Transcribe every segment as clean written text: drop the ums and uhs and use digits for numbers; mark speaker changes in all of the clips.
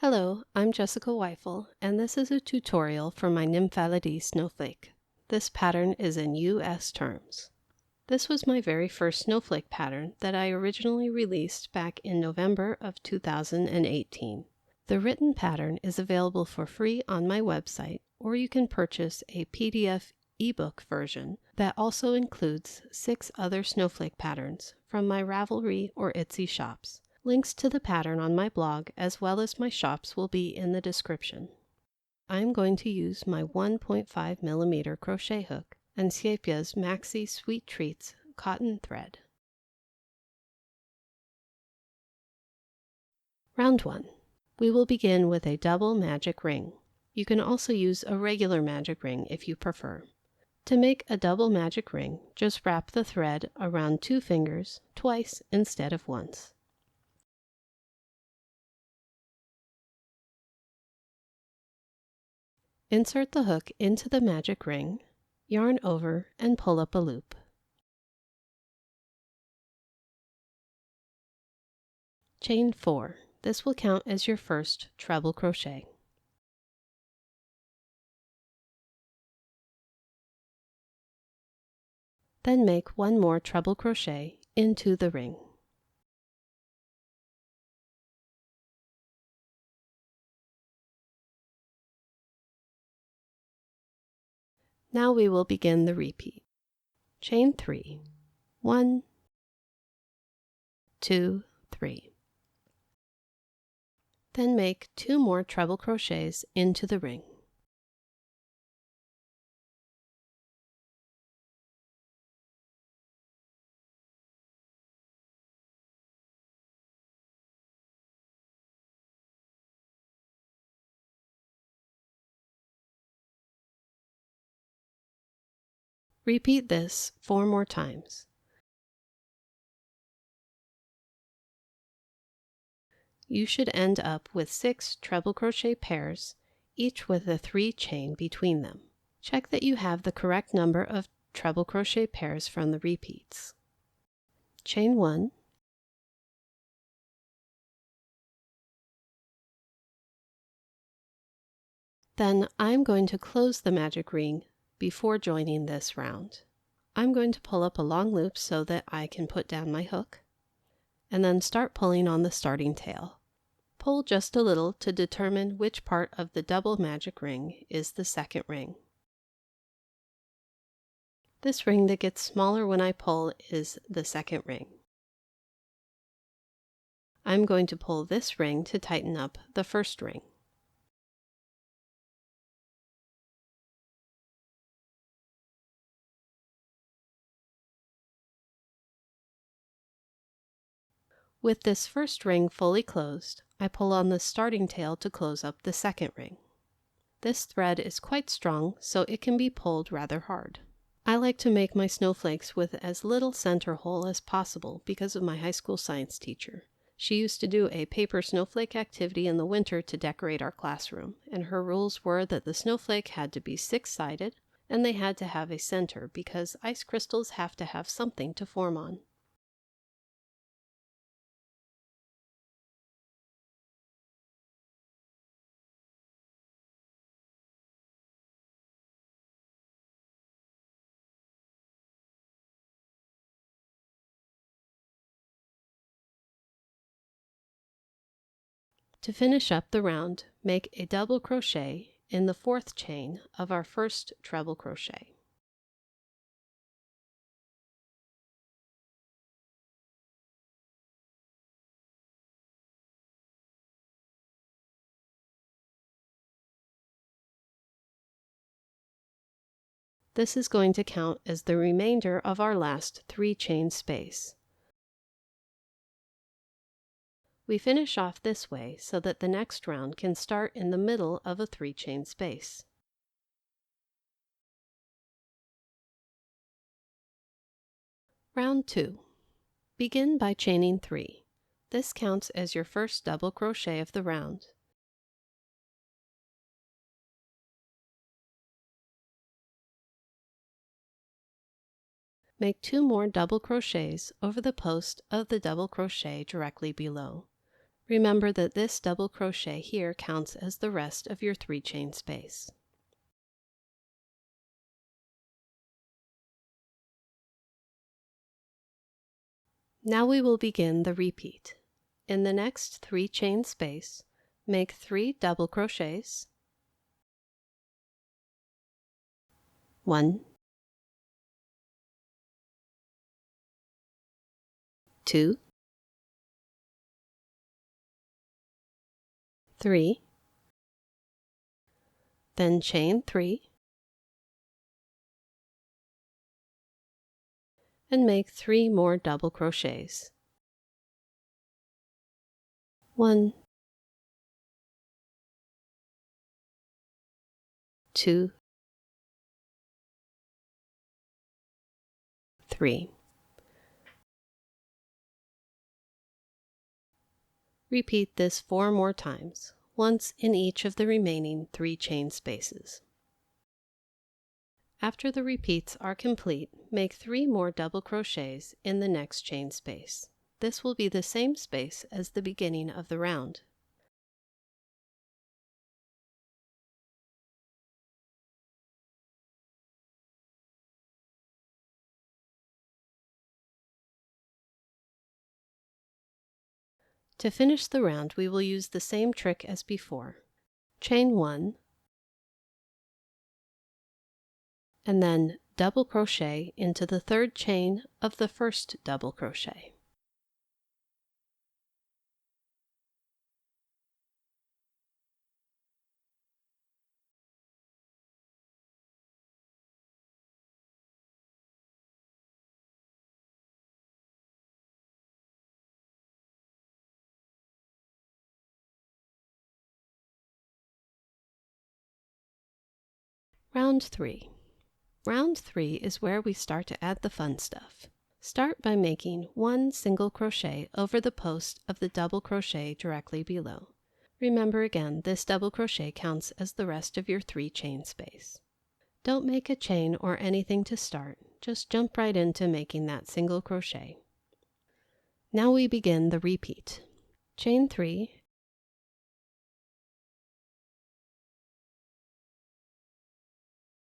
Speaker 1: Hello, I'm Jessica Weifel, and this is a tutorial for my Nymphalidae snowflake. This pattern is in US terms. This was my very first snowflake pattern that I originally released back in November of 2018. The written pattern is available for free on my website, or you can purchase a PDF ebook version that also includes 6 other snowflake patterns from my Ravelry or Etsy shops. Links to the pattern on my blog as well as my shops will be in the description. I'm going to use my 1.5mm crochet hook and Siepia's Maxi Sweet Treats cotton thread. Round 1. We will begin with a double magic ring. You can also use a regular magic ring if you prefer. To make a double magic ring, just wrap the thread around 2 fingers twice instead of once. Insert the hook into the magic ring, yarn over, and pull up a loop. Chain 4. This will count as your first treble crochet. Then make 1 more treble crochet into the ring. Now we will begin the repeat. Chain 3. 1, 2, 3. Then make 2 more treble crochets into the ring. Repeat this 4 more times. You should end up with 6 treble crochet pairs, each with a 3 chain between them. Check that you have the correct number of treble crochet pairs from the repeats. Chain 1, then I'm going to close the magic ring before joining this round. I'm going to pull up a long loop so that I can put down my hook, and then start pulling on the starting tail. Pull just a little to determine which part of the double magic ring is the second ring. This ring that gets smaller when I pull is the second ring. I'm going to pull this ring to tighten up the first ring. With this first ring fully closed, I pull on the starting tail to close up the second ring. This thread is quite strong, so it can be pulled rather hard. I like to make my snowflakes with as little center hole as possible because of my high school science teacher. She used to do a paper snowflake activity in the winter to decorate our classroom, and her rules were that the snowflake had to be 6-sided and they had to have a center because ice crystals have to have something to form on. To finish up the round, make a double crochet in the 4th chain of our first treble crochet. This is going to count as the remainder of our last 3 chain space. We finish off this way so that the next round can start in the middle of a 3 chain space. Round 2. Begin by chaining 3. This counts as your first double crochet of the round. Make 2 more double crochets over the post of the double crochet directly below. Remember that this double crochet here counts as the rest of your 3 chain space. Now we will begin the repeat. In the next 3 chain space, make 3 double crochets, 1, 2, 3, then chain 3, and make 3 more double crochets, 1, 2, 3. Repeat this 4 more times, once in each of the remaining 3 chain spaces. After the repeats are complete, make 3 more double crochets in the next chain space. This will be the same space as the beginning of the round. To finish the round, we will use the same trick as before. Chain 1, and then double crochet into the 3rd chain of the first double crochet. Round 3. Round 3 is where we start to add the fun stuff. Start by making 1 single crochet over the post of the double crochet directly below. Remember again, this double crochet counts as the rest of your 3 chain space. Don't make a chain or anything to start, just jump right into making that single crochet. Now we begin the repeat. Chain 3,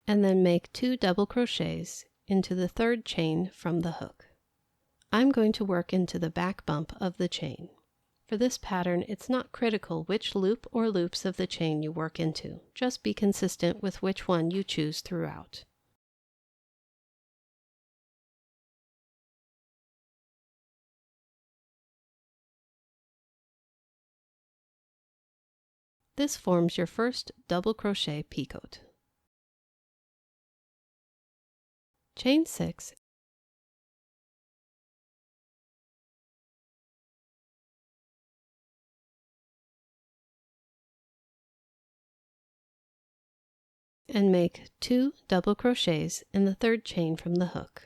Speaker 1: and then make 2 double crochets into the 3rd chain from the hook. I'm going to work into the back bump of the chain. For this pattern, it's not critical which loop or loops of the chain you work into. Just be consistent with which one you choose throughout. This forms your first double crochet picot. Chain 6, and make 2 double crochets in the 3rd chain from the hook.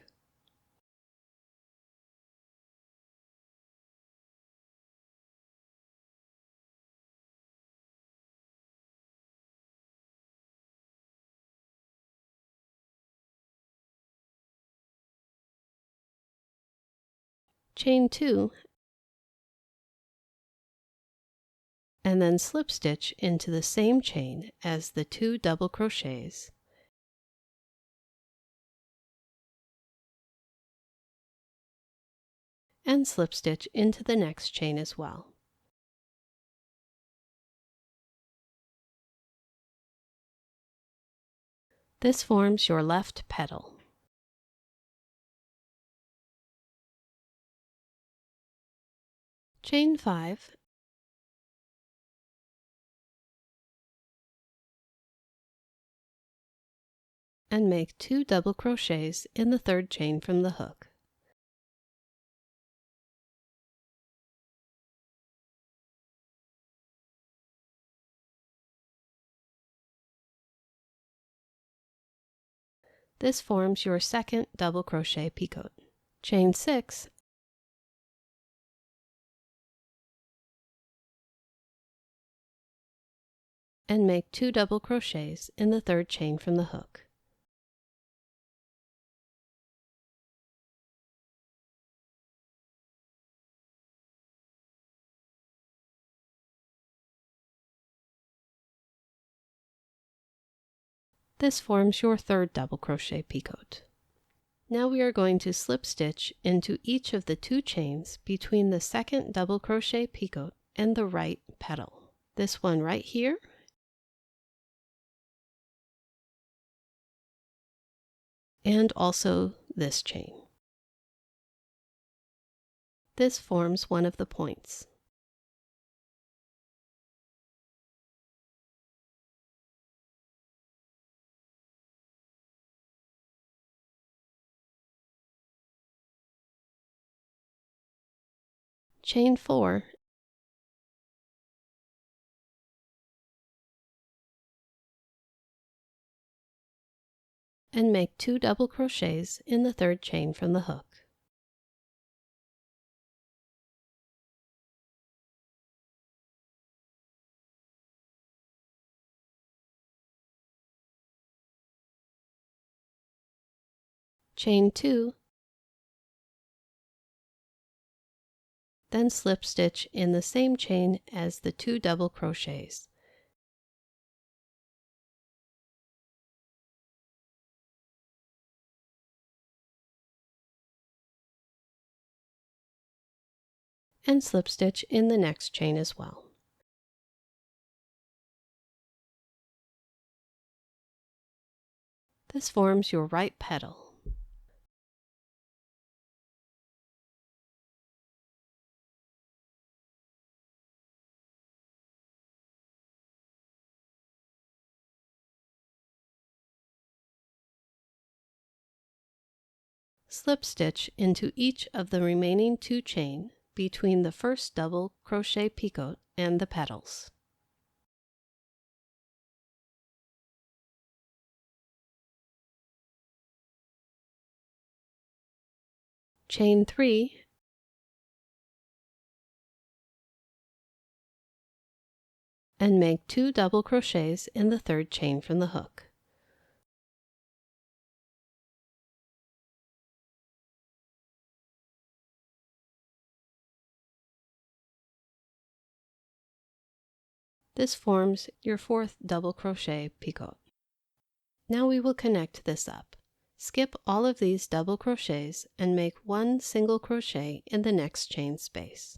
Speaker 1: Chain 2, and then slip stitch into the same chain as the 2 double crochets, and slip stitch into the next chain as well. This forms your left petal. Chain 5, and make 2 double crochets in the 3rd chain from the hook. This forms your second double crochet picot. Chain 6, and make 2 double crochets in the 3rd chain from the hook. This forms your third double crochet peacoat. Now we are going to slip stitch into each of the 2 chains between the second double crochet peacoat and the right petal. This one right here, and also this chain. This forms one of the points. Chain 4, and make 2 double crochets in the 3rd chain from the hook. Chain 2, then slip stitch in the same chain as the 2 double crochets. And slip stitch in the next chain as well. This forms your right petal. Slip stitch into each of the remaining 2 chain between the first double crochet peacoat and the petals. Chain 3, and make 2 double crochets in the 3rd chain from the hook. This forms your 4th double crochet peacoat. Now we will connect this up. Skip all of these double crochets and make 1 single crochet in the next chain space.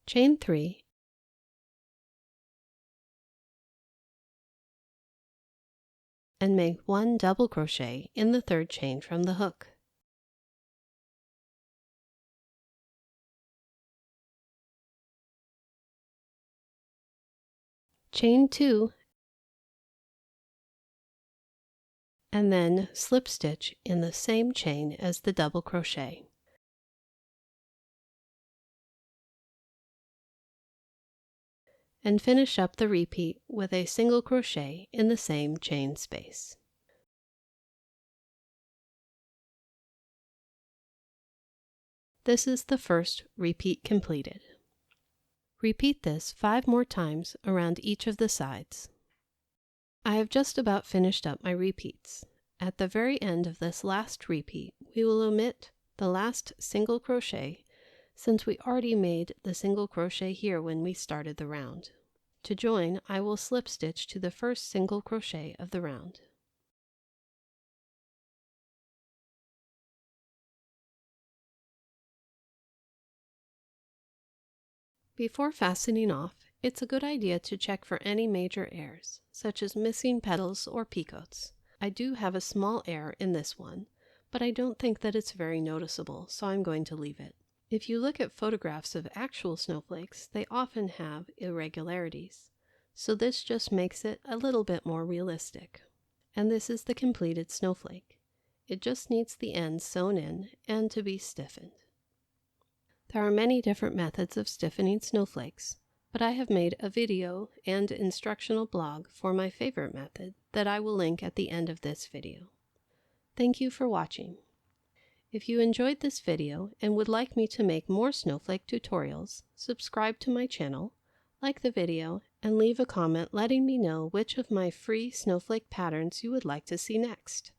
Speaker 1: Chain 3, and make 1 double crochet in the 3rd chain from the hook. Chain 2, and then slip stitch in the same chain as the double crochet. And finish up the repeat with a single crochet in the same chain space. This is the first repeat completed. Repeat this 5 more times around each of the sides. I have just about finished up my repeats. At the very end of this last repeat, we will omit the last single crochet since we already made the single crochet here when we started the round. To join, I will slip stitch to the first single crochet of the round. Before fastening off, it's a good idea to check for any major errors, such as missing petals or peacoats. I do have a small error in this one, but I don't think that it's very noticeable, so I'm going to leave it. If you look at photographs of actual snowflakes, they often have irregularities, so this just makes it a little bit more realistic. And this is the completed snowflake. It just needs the ends sewn in and to be stiffened. There are many different methods of stiffening snowflakes, but I have made a video and instructional blog for my favorite method that I will link at the end of this video. Thank you for watching. If you enjoyed this video and would like me to make more snowflake tutorials, subscribe to my channel, like the video, and leave a comment letting me know which of my free snowflake patterns you would like to see next.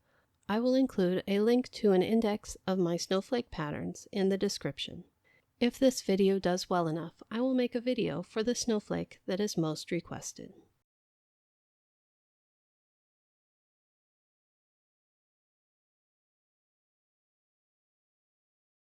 Speaker 1: I will include a link to an index of my snowflake patterns in the description. If this video does well enough, I will make a video for the snowflake that is most requested.